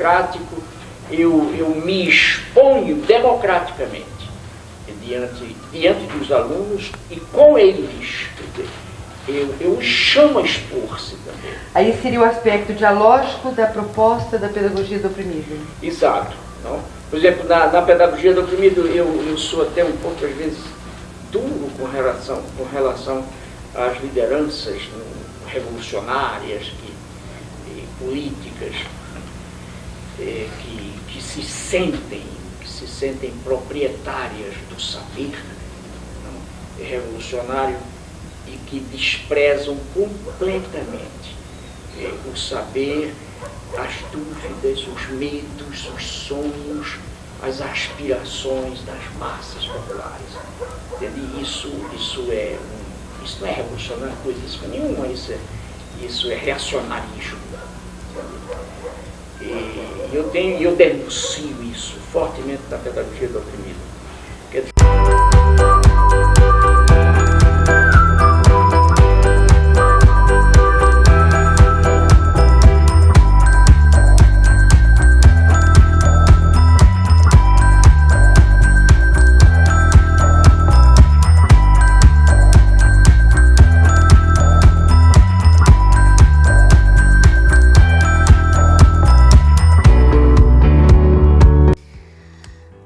democrático, eu me exponho democraticamente diante dos alunos e com eles. Eu os chamo a expor-se também. Aí seria o aspecto dialógico da proposta da pedagogia do oprimido. Exato. Não? Por exemplo, na pedagogia do oprimido, eu sou até um pouco, às vezes, duro com relação às lideranças revolucionárias e políticas que se sentem proprietárias do saber revolucionário e que desprezam completamente o saber, as dúvidas, os medos, os sonhos, as aspirações das massas populares. Entende? Isso não é revolucionário coisa nenhuma, isso é reacionarismo. E eu denuncio isso fortemente na pedagogia do oprimido.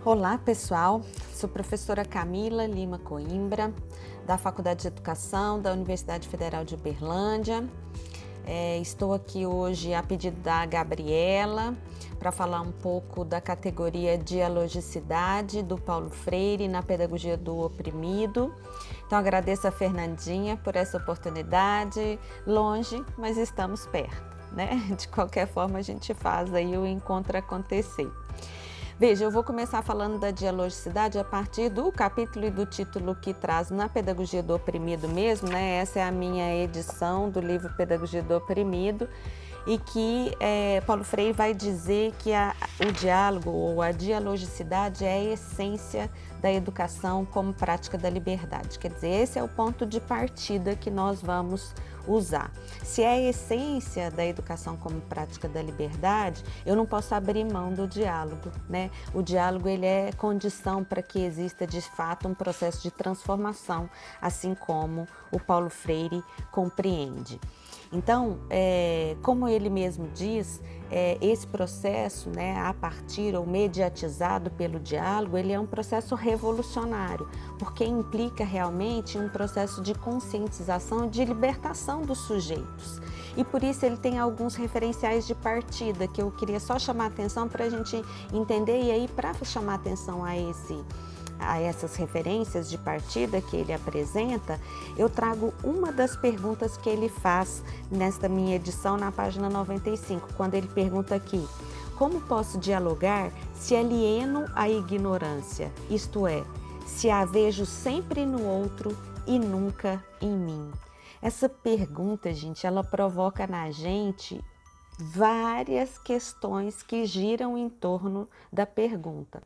Olá pessoal, sou professora Camila Lima Coimbra, da Faculdade de Educação da Universidade Federal de Uberlândia. Estou aqui hoje a pedido da Gabriela para falar um pouco da categoria Dialogicidade do Paulo Freire na pedagogia do oprimido. Então agradeço a Fernandinha por essa oportunidade, longe, mas estamos perto, né? De qualquer forma a gente faz aí o encontro acontecer. Veja, eu vou começar falando da dialogicidade a partir do capítulo e do título que traz na Pedagogia do Oprimido mesmo, né? Essa é a minha edição do livro Pedagogia do Oprimido e que Paulo Freire vai dizer que o diálogo ou a dialogicidade é a essência da educação como prática da liberdade. Quer dizer, esse é o ponto de partida que nós vamos usar. Se é a essência da educação como prática da liberdade, eu não posso abrir mão do diálogo, né? O diálogo ele é condição para que exista de fato um processo de transformação, assim como o Paulo Freire compreende. Então, como ele mesmo diz, esse processo, né, a partir ou mediatizado pelo diálogo, ele é um processo revolucionário, porque implica realmente um processo de conscientização e de libertação dos sujeitos. E por isso ele tem alguns referenciais de partida que eu queria só chamar a atenção para a gente entender, e aí para chamar a atenção a essas referências de partida que ele apresenta, eu trago uma das perguntas que ele faz nesta minha edição na página 95, quando ele pergunta aqui: como posso dialogar se alieno a ignorância, isto é, se a vejo sempre no outro e nunca em mim? Essa pergunta, gente, ela provoca na gente várias questões que giram em torno da pergunta.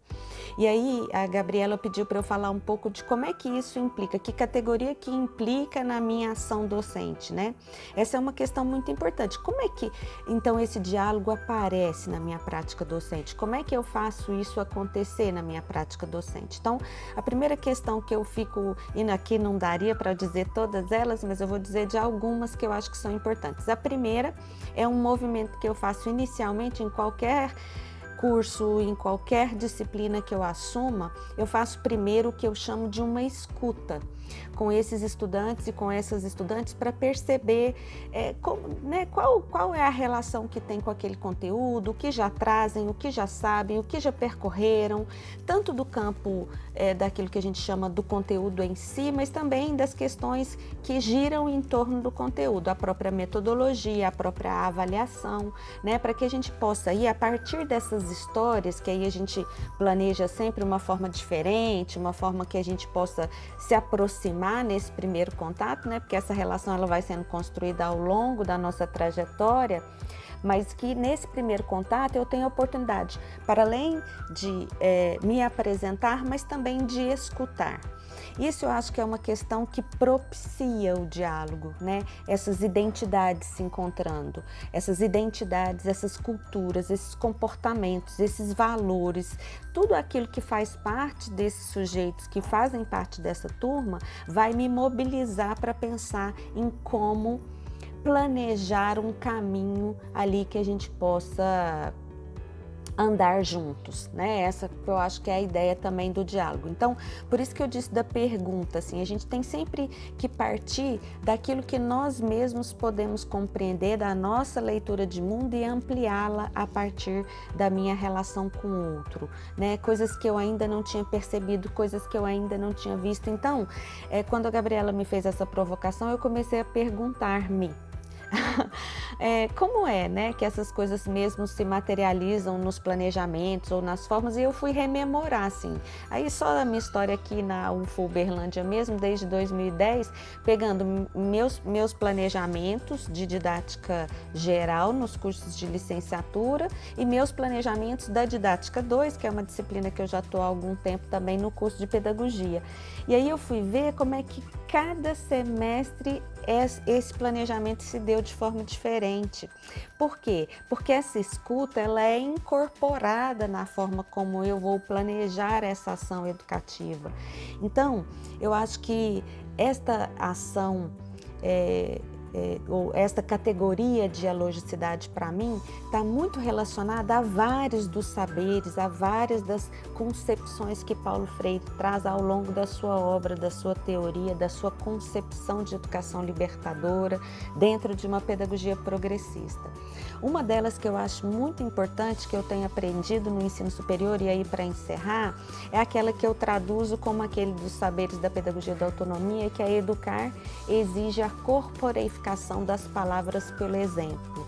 E aí a Gabriela pediu para eu falar um pouco de como é que isso implica, que categoria que implica na minha ação docente, né? Essa é uma questão muito importante. Como é que então esse diálogo aparece na minha prática docente? Como é que eu faço isso acontecer na minha prática docente? Então, a primeira questão que eu fico indo aqui, não daria para dizer todas elas, mas eu vou dizer de algumas que eu acho que são importantes. A primeira é um movimento que eu faço inicialmente em qualquer curso, em qualquer disciplina que eu assuma, eu faço primeiro o que eu chamo de uma escuta com esses estudantes e com essas estudantes para perceber qual é a relação que tem com aquele conteúdo, o que já trazem, o que já sabem, o que já percorreram, tanto do campo daquilo que a gente chama do conteúdo em si, mas também das questões que giram em torno do conteúdo, a própria metodologia, a própria avaliação, né, para que a gente possa ir a partir dessas histórias, que aí a gente planeja sempre uma forma diferente, uma forma que a gente possa se aproximar nesse primeiro contato, né? Porque essa relação ela vai sendo construída ao longo da nossa trajetória, mas que nesse primeiro contato eu tenho a oportunidade, para além de me apresentar, mas também de escutar. isso eu acho que é uma questão que propicia o diálogo, né? Essas identidades se encontrando, essas identidades, essas culturas, esses comportamentos, esses valores, tudo aquilo que faz parte desses sujeitos que fazem parte dessa turma vai me mobilizar para pensar em como planejar um caminho ali que a gente possa andar juntos, né? Essa eu acho que é a ideia também do diálogo. Então, por isso que eu disse da pergunta, assim, a gente tem sempre que partir daquilo que nós mesmos podemos compreender da nossa leitura de mundo e ampliá-la a partir da minha relação com o outro, né? Coisas que eu ainda não tinha percebido, coisas que eu ainda não tinha visto. Então, quando a Gabriela me fez essa provocação, eu comecei a perguntar-me como é, né, que essas coisas mesmo se materializam nos planejamentos ou nas formas, e eu fui rememorar, assim. Aí só a minha história aqui na UFO Uberlândia mesmo, desde 2010, pegando meus planejamentos de didática geral nos cursos de licenciatura e meus planejamentos da didática 2, que é uma disciplina que eu já estou há algum tempo também no curso de pedagogia. E aí eu fui ver como é que cada semestre esse planejamento se deu de forma diferente. Por quê? Porque essa escuta ela é incorporada na forma como eu vou planejar essa ação educativa. Então, eu acho que esta ação ou esta categoria de dialogicidade, para mim, está muito relacionada a vários dos saberes, a várias das concepções que Paulo Freire traz ao longo da sua obra, da sua teoria, da sua concepção de educação libertadora dentro de uma pedagogia progressista. Uma delas que eu acho muito importante, que eu tenho aprendido no ensino superior, e aí para encerrar, é aquela que eu traduzo como aquele dos saberes da pedagogia da autonomia, que é educar exige a corporeificação das palavras pelo exemplo.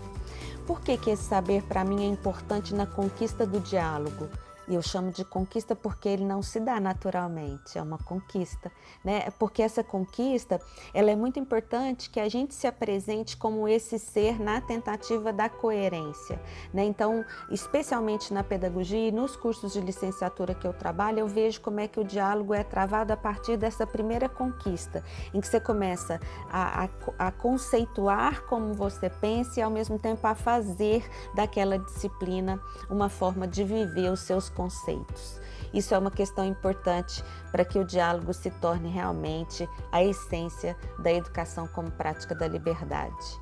Por que esse saber para mim é importante na conquista do diálogo? E eu chamo de conquista porque ele não se dá naturalmente, é uma conquista, né? Porque essa conquista, ela é muito importante que a gente se apresente como esse ser na tentativa da coerência, né? Então, especialmente na pedagogia e nos cursos de licenciatura que eu trabalho, eu vejo como é que o diálogo é travado a partir dessa primeira conquista, em que você começa a conceituar como você pensa e ao mesmo tempo a fazer daquela disciplina uma forma de viver os seus conceitos. Isso é uma questão importante para que o diálogo se torne realmente a essência da educação como prática da liberdade.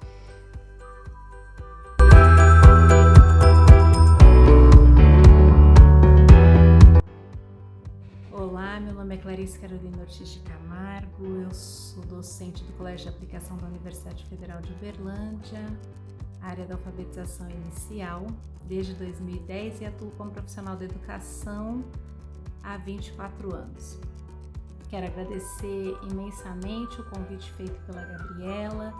Olá, meu nome é Clarice Carolina Ortiz de Camargo, eu sou docente do Colégio de Aplicação da Universidade Federal de Uberlândia, área da alfabetização inicial, desde 2010 e atuo como profissional da educação há 24 anos. Quero agradecer imensamente o convite feito pela Gabriela,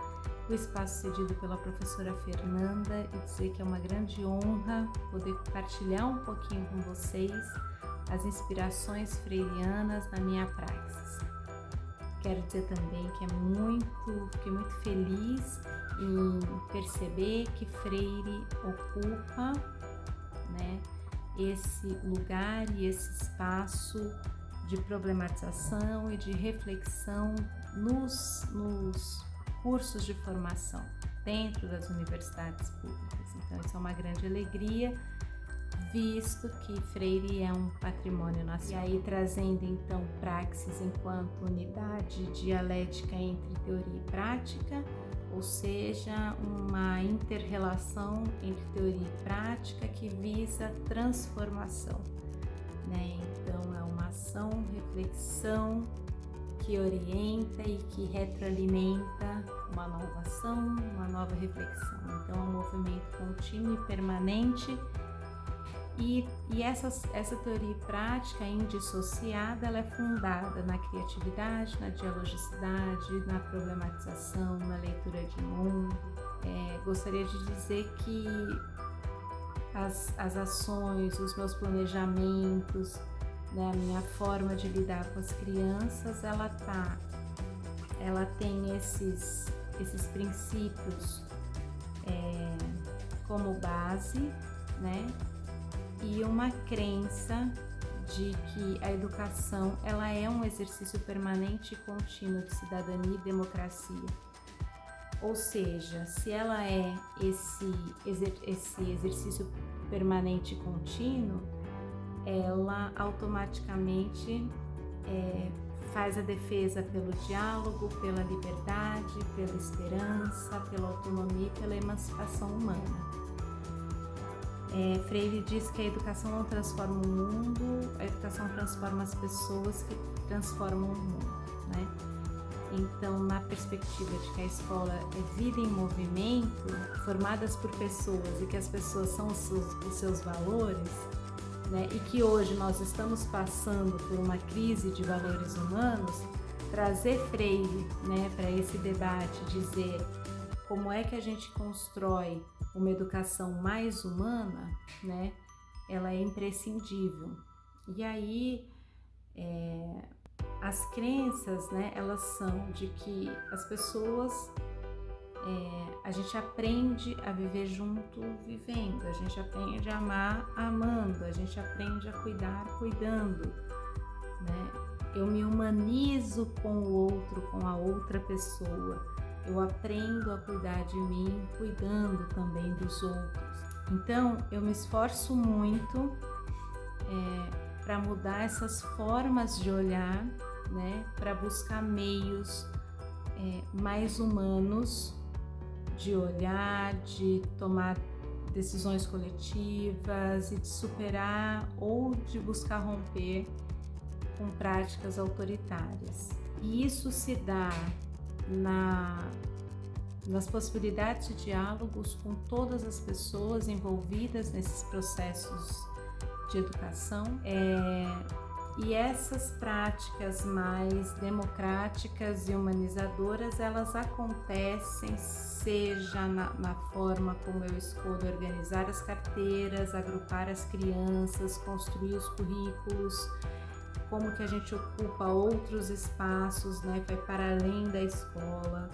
o espaço cedido pela professora Fernanda e dizer que é uma grande honra poder compartilhar um pouquinho com vocês as inspirações freirianas na minha praxis. Quero dizer também que fiquei muito feliz em perceber que Freire ocupa, né, esse lugar e esse espaço de problematização e de reflexão nos cursos de formação dentro das universidades públicas. Então, isso é uma grande alegria, visto que Freire é um patrimônio nacional. E aí, trazendo então praxis enquanto unidade dialética entre teoria e prática, ou seja, uma inter-relação entre teoria e prática que visa transformação, né? Então, é uma ação, reflexão que orienta e que retroalimenta uma nova ação, uma nova reflexão. Então, é um movimento contínuo e permanente. E essa teoria prática indissociada, ela é fundada na criatividade, na dialogicidade, na problematização, na leitura de mundo. Gostaria de dizer que as ações, os meus planejamentos, né, a minha forma de lidar com as crianças, ela tem esses princípios como base, né? E uma crença de que a educação ela é um exercício permanente e contínuo de cidadania e democracia. Ou seja, se ela é esse exercício permanente e contínuo, ela automaticamente faz a defesa pelo diálogo, pela liberdade, pela esperança, pela autonomia e pela emancipação humana. Freire diz que a educação não transforma o mundo, a educação transforma as pessoas que transformam o mundo, né? Então, na perspectiva de que a escola é vida em movimento, formadas por pessoas e que as pessoas são os seus valores, né? E que hoje nós estamos passando por uma crise de valores humanos, trazer Freire, né, para esse debate, dizer como é que a gente constrói uma educação mais humana, né, ela é imprescindível. E aí, as crenças, né, elas são de que as pessoas, a gente aprende a viver junto vivendo, a gente aprende a amar amando, a gente aprende a cuidar cuidando, né? Eu me humanizo com o outro, com a outra pessoa. Eu aprendo a cuidar de mim, cuidando também dos outros. Então, eu me esforço muito para mudar essas formas de olhar, né, para buscar meios mais humanos de olhar, de tomar decisões coletivas e de superar ou de buscar romper com práticas autoritárias. E isso se dá nas possibilidades de diálogos com todas as pessoas envolvidas nesses processos de educação. E essas práticas mais democráticas e humanizadoras, elas acontecem seja na forma como eu escolho organizar as carteiras, agrupar as crianças, construir os currículos, como que a gente ocupa outros espaços, né, vai para além da escola,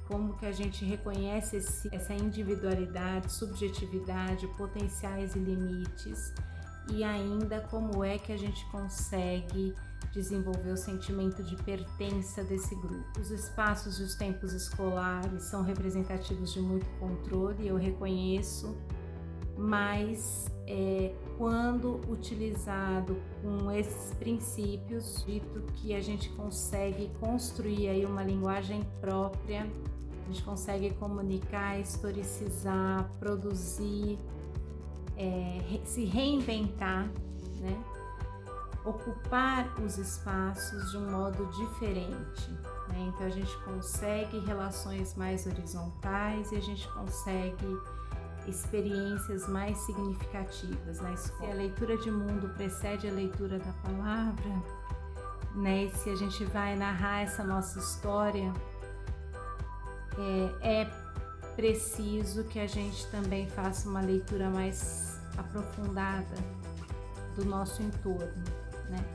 como que a gente reconhece essa individualidade, subjetividade, potenciais e limites, e ainda como é que a gente consegue desenvolver o sentimento de pertença desse grupo. Os espaços e os tempos escolares são representativos de muito controle, eu reconheço, mas quando utilizado com esses princípios, dito que a gente consegue construir aí uma linguagem própria, a gente consegue comunicar, historicizar, produzir, se reinventar, né? Ocupar os espaços de um modo diferente, né? Então a gente consegue relações mais horizontais e a gente consegue experiências mais significativas na escola. Se a leitura de mundo precede a leitura da palavra, né? E se a gente vai narrar essa nossa história, é preciso que a gente também faça uma leitura mais aprofundada do nosso entorno, né?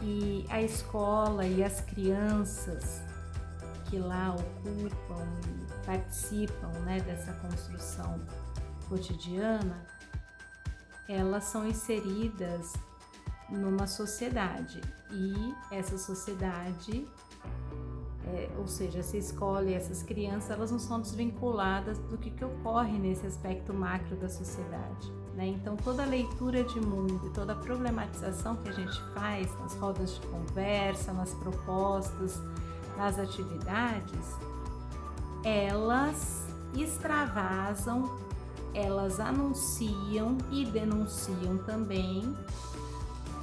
E a escola e as crianças que lá ocupam, participam, né, dessa construção cotidiana, elas são inseridas numa sociedade e essa sociedade, ou seja, essa escola e essas crianças, elas não são desvinculadas do que ocorre nesse aspecto macro da sociedade, né? Então toda a leitura de mundo e toda a problematização que a gente faz nas rodas de conversa, nas propostas, nas atividades, elas extravasam, elas anunciam e denunciam também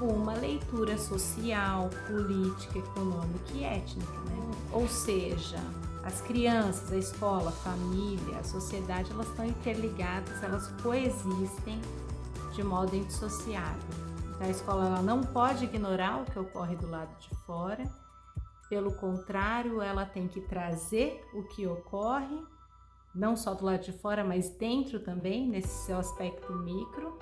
uma leitura social, política, econômica e étnica, né? Ou seja, as crianças, a escola, a família, a sociedade, elas estão interligadas, elas coexistem de modo indissociável. Então a escola ela não pode ignorar o que ocorre do lado de fora, pelo contrário, ela tem que trazer o que ocorre, não só do lado de fora, mas dentro também, nesse seu aspecto micro,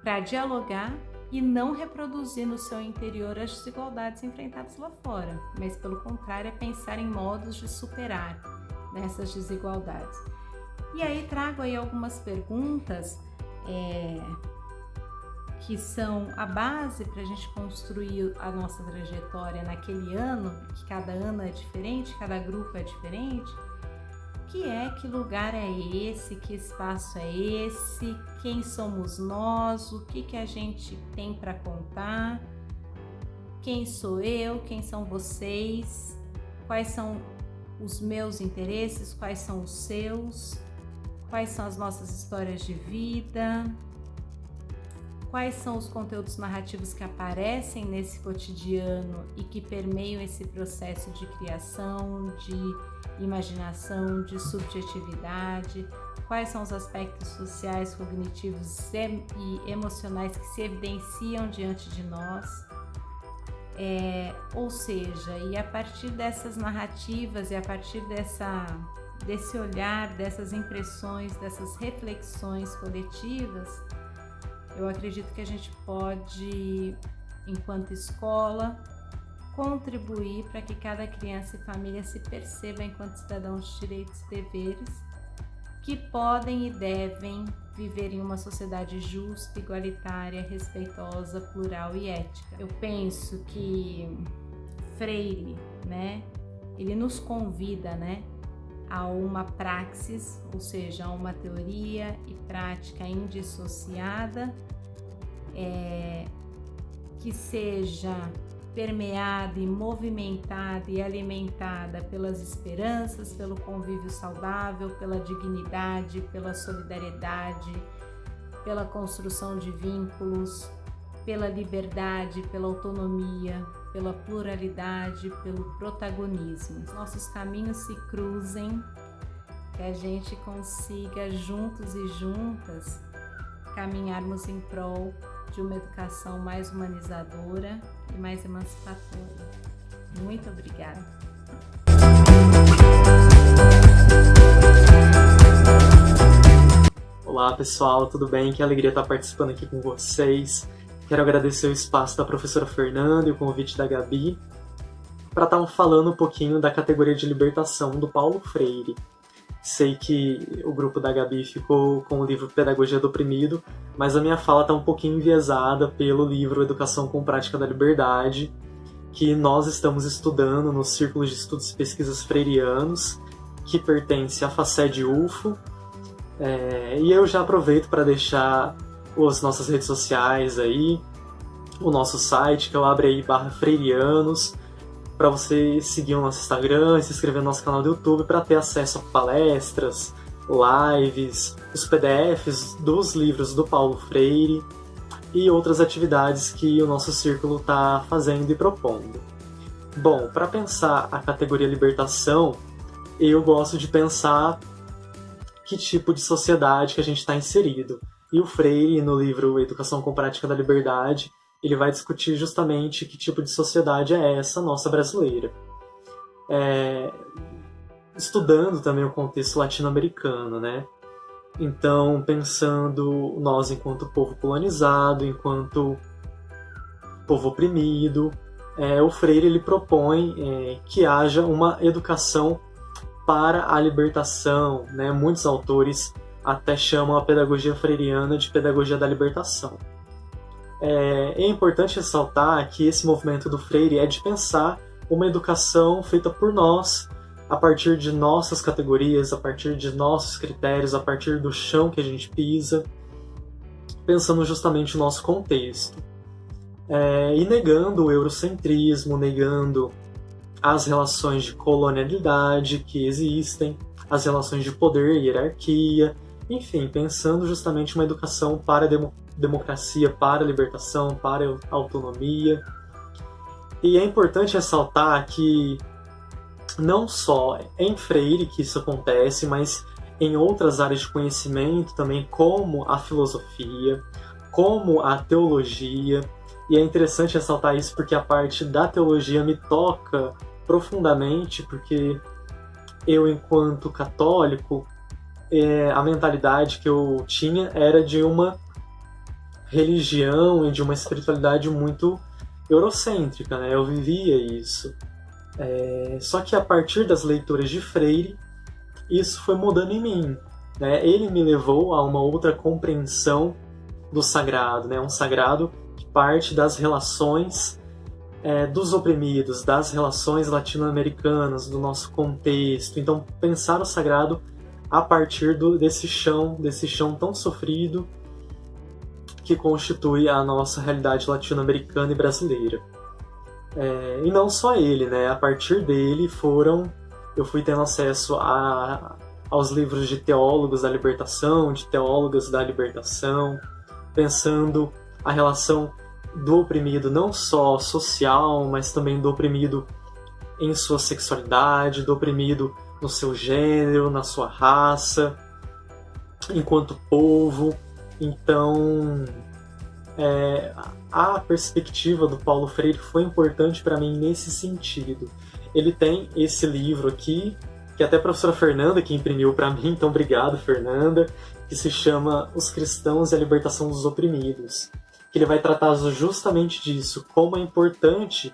para dialogar e não reproduzir no seu interior as desigualdades enfrentadas lá fora, mas pelo contrário é pensar em modos de superar essas desigualdades. E aí trago aí algumas perguntas que são a base para a gente construir a nossa trajetória naquele ano, que cada ano é diferente, cada grupo é diferente. Que lugar é esse, que espaço é esse, quem somos nós, o que a gente tem para contar, quem sou eu, quem são vocês, quais são os meus interesses, quais são os seus, quais são as nossas histórias de vida, quais são os conteúdos narrativos que aparecem nesse cotidiano e que permeiam esse processo de criação, de imaginação, de subjetividade, quais são os aspectos sociais, cognitivos e emocionais que se evidenciam diante de nós. Ou seja, e a partir dessas narrativas e a partir desse olhar, dessas impressões, dessas reflexões coletivas, eu acredito que a gente pode, enquanto escola, contribuir para que cada criança e família se perceba enquanto cidadãos de direitos e deveres que podem e devem viver em uma sociedade justa, igualitária, respeitosa, plural e ética. Eu penso que Freire, ele nos convida, a uma praxis, ou seja, a uma teoria e prática indissociada, que seja permeada e movimentada e alimentada pelas esperanças, pelo convívio saudável, pela dignidade, pela solidariedade, pela construção de vínculos, pela liberdade, pela autonomia, pela pluralidade, pelo protagonismo. Nossos caminhos se cruzem, que a gente consiga, juntos e juntas, caminharmos em prol de uma educação mais humanizadora e mais emancipatória. Muito obrigada. Olá pessoal, tudo bem? Que alegria estar participando aqui com vocês. Quero agradecer o espaço da professora Fernanda e o convite da Gabi para estar falando um pouquinho da categoria de libertação do Paulo Freire. Sei que o grupo da Gabi ficou com o livro Pedagogia do Oprimido, mas a minha fala está um pouquinho enviesada pelo livro Educação com Prática da Liberdade, que nós estamos estudando nos Círculos de Estudos e Pesquisas Freirianos, que pertence à FACED UFO. E eu já aproveito para deixar as nossas redes sociais aí, o nosso site, que eu abro aí /freirianos, para você seguir o nosso Instagram e se inscrever no nosso canal do YouTube para ter acesso a palestras, lives, os PDFs dos livros do Paulo Freire e outras atividades que o nosso círculo está fazendo e propondo. Bom, para pensar a categoria libertação, eu gosto de pensar que tipo de sociedade que a gente está inserido. E o Freire, no livro Educação com Prática da Liberdade, ele vai discutir justamente que tipo de sociedade é essa nossa brasileira. Estudando também o contexto latino-americano, Então, pensando nós enquanto povo colonizado, enquanto povo oprimido, o Freire ele propõe que haja uma educação para a libertação. Muitos autores até chamam a pedagogia freiriana de pedagogia da libertação. É importante ressaltar que esse movimento do Freire é de pensar uma educação feita por nós, a partir de nossas categorias, a partir de nossos critérios, a partir do chão que a gente pisa, pensando justamente no nosso contexto. E negando o eurocentrismo, negando as relações de colonialidade que existem, as relações de poder e hierarquia, enfim, pensando justamente uma educação para a democracia, para a libertação, para a autonomia. E é importante ressaltar que não só em Freire que isso acontece, mas em outras áreas de conhecimento também, como a filosofia, como a teologia. E é interessante ressaltar isso porque a parte da teologia me toca profundamente, porque eu, enquanto católico, a mentalidade que eu tinha era de uma religião e de uma espiritualidade muito eurocêntrica, Eu vivia isso. Só que a partir das leituras de Freire, isso foi mudando em mim. Ele me levou a uma outra compreensão do sagrado, né? Um sagrado que parte das relações dos oprimidos, das relações latino-americanas, do nosso contexto. Então, pensar o sagrado a partir desse chão tão sofrido que constitui a nossa realidade latino-americana e brasileira. E não só ele, né? A partir dele eu fui tendo acesso aos livros de teólogos da libertação, de teólogas da libertação, pensando a relação do oprimido não só social, mas também do oprimido em sua sexualidade, do oprimido no seu gênero, na sua raça, enquanto povo. Então, a perspectiva do Paulo Freire foi importante para mim nesse sentido. Ele tem esse livro aqui, que até a professora Fernanda que imprimiu para mim, então obrigado, Fernanda, que se chama Os Cristãos e a Libertação dos Oprimidos, que ele vai tratar justamente disso, como é importante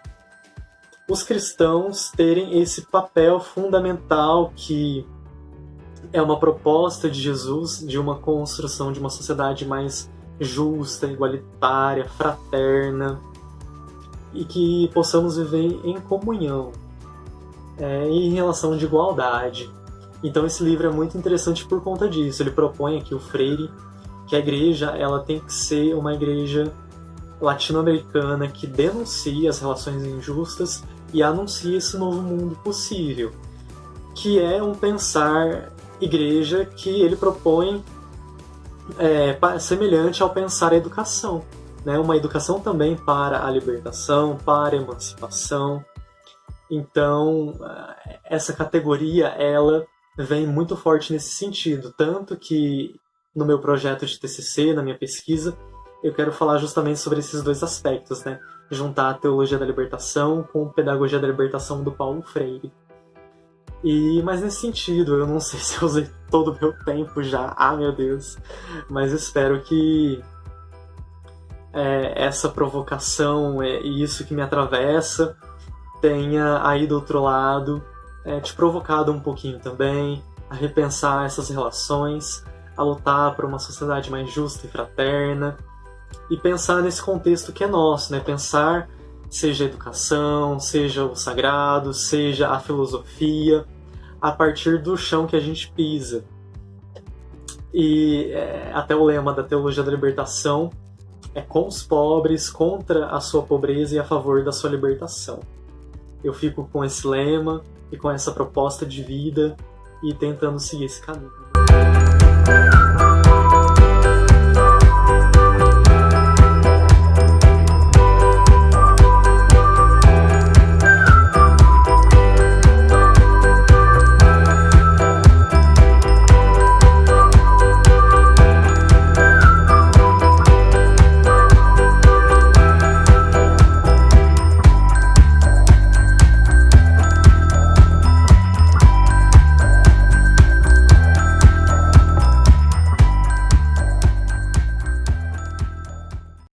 os cristãos terem esse papel fundamental que é uma proposta de Jesus de uma construção de uma sociedade mais justa, igualitária, fraterna, e que possamos viver em comunhão, em relação de igualdade. Então esse livro é muito interessante por conta disso. Ele propõe aqui, o Freire, que a igreja ela tem que ser uma igreja latino-americana que denuncia as relações injustas e anuncia esse novo mundo possível, que é um pensar igreja que ele propõe semelhante ao pensar a educação, né? Uma educação também para a libertação, para a emancipação. Então, essa categoria ela vem muito forte nesse sentido, tanto que no meu projeto de TCC, na minha pesquisa, eu quero falar justamente sobre esses dois aspectos, né? Juntar a teologia da libertação com a pedagogia da libertação do Paulo Freire. Mas nesse sentido, eu não sei se eu usei todo o meu tempo já, meu Deus, mas espero que essa provocação e isso que me atravessa tenha aí do outro lado te provocado um pouquinho também a repensar essas relações, a lutar por uma sociedade mais justa e fraterna, e pensar nesse contexto que é nosso, né? Pensar, seja a educação, seja o sagrado, seja a filosofia, a partir do chão que a gente pisa. E até o lema da teologia da libertação é com os pobres, contra a sua pobreza e a favor da sua libertação. Eu fico com esse lema e com essa proposta de vida e tentando seguir esse caminho.